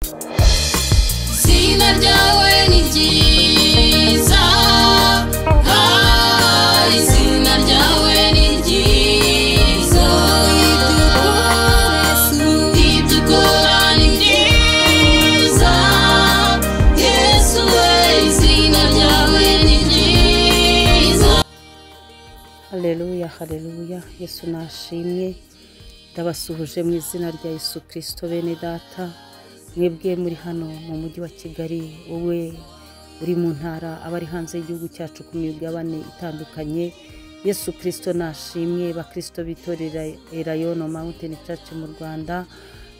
Izina ryawe ni ryiza, izina ryawe ni ryiza, ibyo ukora ni byiza, Yesu we, izina ryawe ni ryiza. Haleluya, haleluya. Yesu nashimye. Ndabasuhuje mu izina rya Yesu Kristo. Bene data, mwebwe muri hano mu mujyi wa Kigali, wowe uri mu ntara, abari hanze y'igihugu cyacu ku migabane itandukanye, Yesu Kristo nashimye. Bakristo bitorera Rayon Mountain Church mu Rwanda,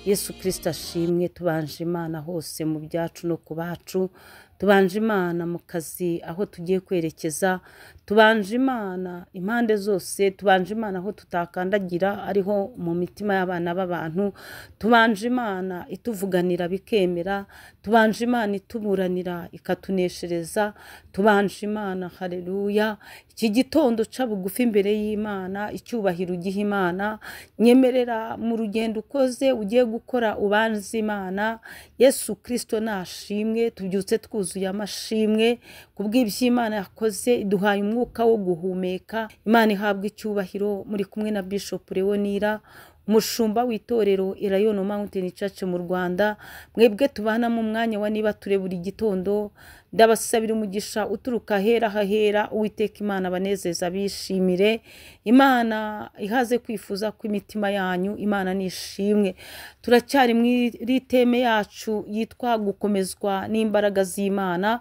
Yesu Kristo ashimwe. Tubanje Imana hose mu byacu no ku bacu, tubanje Imana mu kazi aho tugiye kwerekeza, tubanje Imana impande zose, tubanje Imana aho tutakandagira ariho mu mitima y'abana b'abantu, tubanje Imana ituvuganira bikemera, tubanje Imana ituburanira ikatuneshereza, tubanje Imana. Haleluya. Iki gitondo ca bugufi imbere y'Imana, icyubahiro ugiha Imana. Nyemerera mu rugendo ukoze ugiye gukora ubanze Imana. Yesu Kristo nashimwe. Tubyutse twuzuye amashimwe kubw'iby'Imana yakoze, iduhaye umwuka wo guhumeka. Imana ihabwa icyubahiro. Muri kumwe na Bishop Leonira, umushumba w'itorero Rayon Mountain Church mu Rwanda. Mwebwe tubana mu mwanya wa niba ture buri gitondo, ndabasabira umugisha uturuka hera hahera. Uwiteka Imana banezeza bishimire. Imana ihaze kwifuza kw'imitima yanyu. Imana nishimwe. Turacyari muri teme yacu yitwa gukomezwa n'imbaraga z'Imana.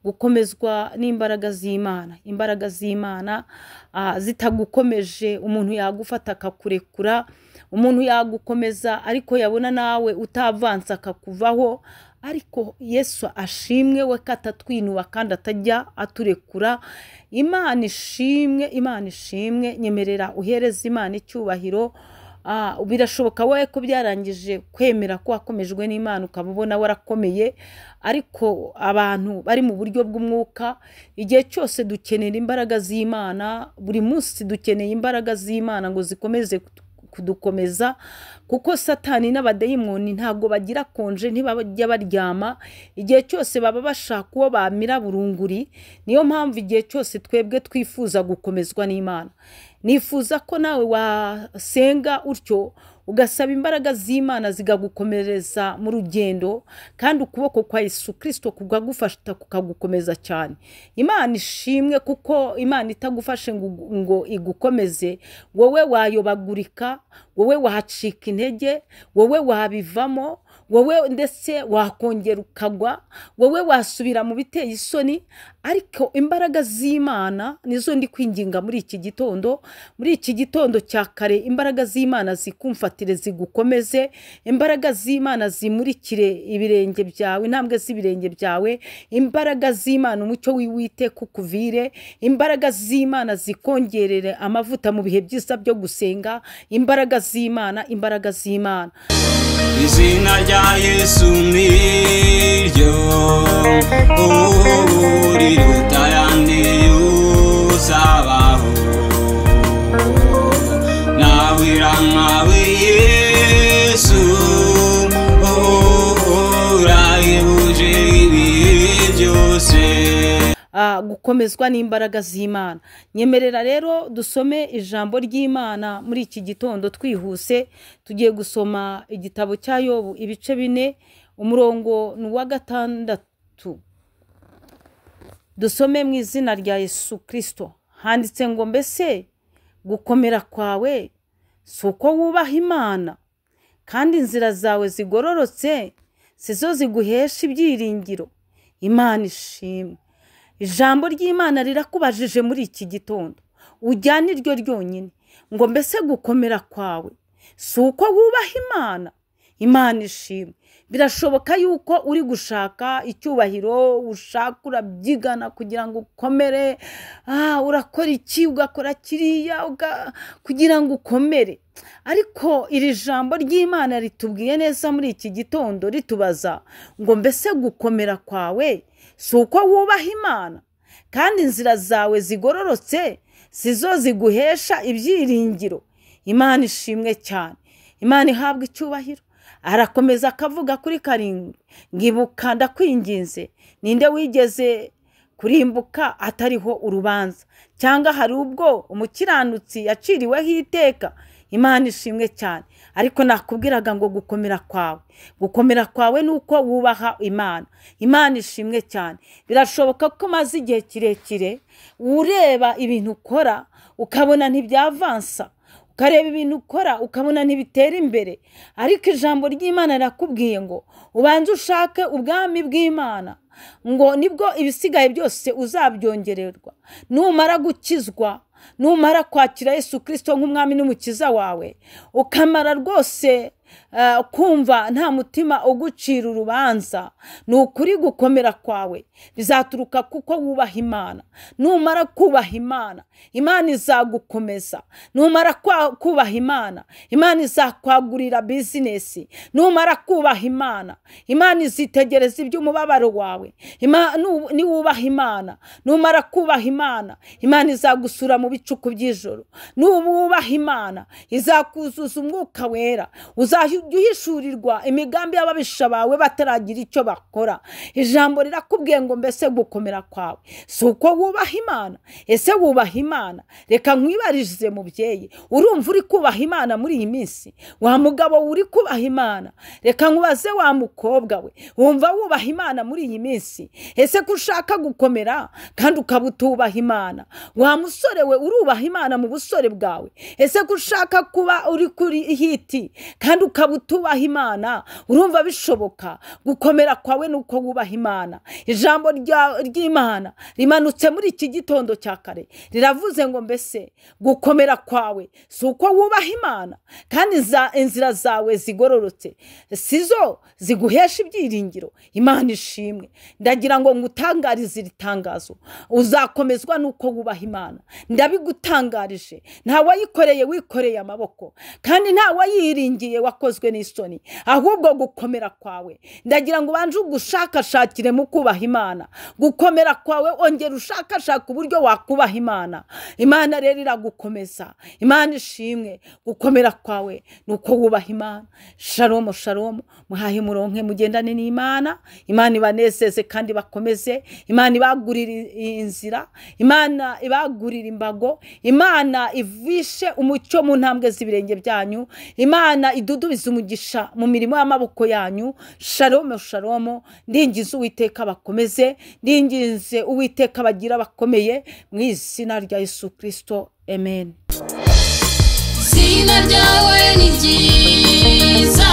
Gukomezwa n'imbaraga z'Imana. Imbaraga z'Imana zitagukomeje, umuntu yagufata akakurekura, umuntu yagukomeza ariko yabona nawe utavansa akakuvaho. Ariko Yesu ashimwe we katatwinuba kandi atajya aturekura. Imana ishimwe, Imana ishimwe. Nyemerera uhereza Imana icyubahiro. Birashoboka wowe ko byarangije kwemera ko wakomejwe n'Imana ukabona warakomeye, ariko abantu bari mu buryo bw'umwuka, igihe cyose dukenera imbaraga z'Imana. Buri munsi dukeneye imbaraga z'Imana ngo zikomeze kudukomeza, kuko Satani n'abadayimoni ntago bagira konje, ntibajya baryama. Igihe cyose baba bashaka uwo bamira burunguri. Niyo mpamvu igihe cyose twebwe twifuza gukomezwa n'Imana. Nifuza ko nawe wasenga utyo, ugasaba imbaraga z'Imana zigagukomereza mu rugendo, kandi ukuboko kwa Yesu Kristo kugagufasha kukagukomeza cyane. Imana ishimwe, kuko Imana itagufashe ngo igukomeze, wowe wayobagurika, wowe wahacika intege, wowe wabivamo, wowe ndetse wakongera ukagwa, wowe wasubira mu biteye isoni. Ariko imbaraga z'Imana nizo ndi kwinginga muri iki gitondo. Muri iki gitondo cya kare, imbaraga z'Imana zikumfatire, zigukomeze. Imbaraga z'Imana zimurikire ibirenge byawe, intambwe z'ibirenge byawe. Imbaraga z'Imana umucyo w'Uwiteka kukuvire. Imbaraga z'Imana zikongerere amavuta mu bihe byiza byo gusenga. Imbaraga z'Imana, imbaraga z'Imana. Izina rya Yesu niryo riruta ayandi uzabaho. Nawira nkawe Yesu, urahebuje ibihe byose. Gukomezwa n'imbaraga z'Imana. Nyemerera rero dusome ijambo ry'Imana muri iki gitondo twihuse. Tugiye gusoma igitabo cya Yobu ibice 4, umurongo wa 6. Dusome mu izina rya Yesu Kristo. Handitse ngo, mbese gukomera kwawe si uko wubaha Imana, kandi inzira zawe zigororotse sizo ziguhesha ibyiringiro? Imana ishimwe. Ijambo ry'Imana rirakubajije muri iki gitondo. Ujyana iryo ryonyine ngo, mbese gukomera kwawe si uko wubaha Imana? Imana ishimwe. Birashoboka yuko uri gushaka icyubahiro, ushaka urabyigana kugira ngo ukomere. Urakora iki, ugakora kiriya kugira ngo ukomere. Ariko iri jambo ry'Imana ritubwiye neza muri iki gitondo, ritubaza ngo, mbese gukomera kwawe si uko wubaha Imana, kandi inzira zawe zigororotse sizo ziguhesha ibyiringiro? Imana ishimwe cyane. Imana ihabwa icyubahiro. arakomeza akavuga kuri 7 ngibuka ndakwinginze ninde wigeze kurimbuka atariho urubanza cyangwa hari ubwo umukiranutsi yaciriweho iteka. Imana ishimwe cyane. Ariko nakubwiraga ngo gukomera kwawe nuko wubaha Imana. Imana ishimwe cyane. Birashoboka ko maze igihe kirekire ureba ibintu ukora ukabona ntibyavansa, ukareba ibintu ukora ukabona ntibitera imbere, ariko ijambo ry'Imana rirakubwiye ngo ubanze ushake ubwami bw'Imana, ngo nibwo ibisigaye byose uzabyongererwa. Numara gukizwa, numara kwakira Yesu Kristo nk'umwami n'umukiza wawe, ukamara rwose kumva nta mutima ugucira urubanza, ni ukuri gukomera kwawe bizaturuka kuko wubaha Imana. Numara kubaha Imana, Imana izagukomeza. Numara kubaha Imana, Imana izakwagurira business. Numara kubaha Imana, Imana izitegereza iby'umubabaro wawe. Ni wubaha Imana, numara kubaha Imana, Imana izagusura mu bicuku by'ijoro. Nububaha Imana, izakuzuza umwuka wera, uhishurirwa imigambi y'ababisha bawe bataragira icyo bakora. Ijambo rirakubwiye ngo mbese gukomera kwawe si uko wubaha Imana. Ese wubaha Imana? Reka nkwibarize mubyeyi, urumva uri kubaha Imana muri iyi minsi? Wa mugabo uri kubaha Imana? Reka nkubaze wa mukobwa we, wumva wubaha Imana muri iyi minsi? Ese ko ushaka gukomera kandi ukabutubaha Imana? Wa musore we, urubaha Imana mu busore bwawe? Ese ko ushaka kuba uri kuri hiti kandi ukabutubaha Imana? Urumva bishoboka? Gukomera kwawe nuko wubaha Imana. Ijambo ry'Imana rimanutse muri iki gitondo cya kare riravuze ngo mbese gukomera kwawe si uko wubaha Imana kandi inzira zawe zigororotse sizo ziguhesha ibyiringiro. Imana ishimwe. Ndagira ngo ngutangarize iri tangazo, uzakomezwa nuko wubaha Imana. Ndabigutangarije, nta wayikoreye wikoreye amaboko, kandi nta wayiringiye wakozwe n'isoni, ahubwo gukomera kwawe ndagira ngo banje ugushakashakire mu kubaha Imana. Gukomera kwawe ongera ushakashaka uburyo wakubaha Imana. Imana rero iragukomeza. Imana ishimwe. Gukomera kwawe nuko wubaha Imana. Shalom shalom. Muhahe muronke mugendane n'Imana. Imana ibanezeze kandi bakomeze. Imana ibagurira inzira. Imana ibagurira imbago. Imana ivishe umucyo mu ntambwe z'ibirenge byanyu. Imana idudubiza umugisha mu mirimo y'amaboko yanyu. Shalom shalom. Ndingize Uwiteka bakomeze, ndingize Uwiteka bagira bakomeye mu izina rya Yesu Kristo. Amen. Izina ryawe ni ryiza,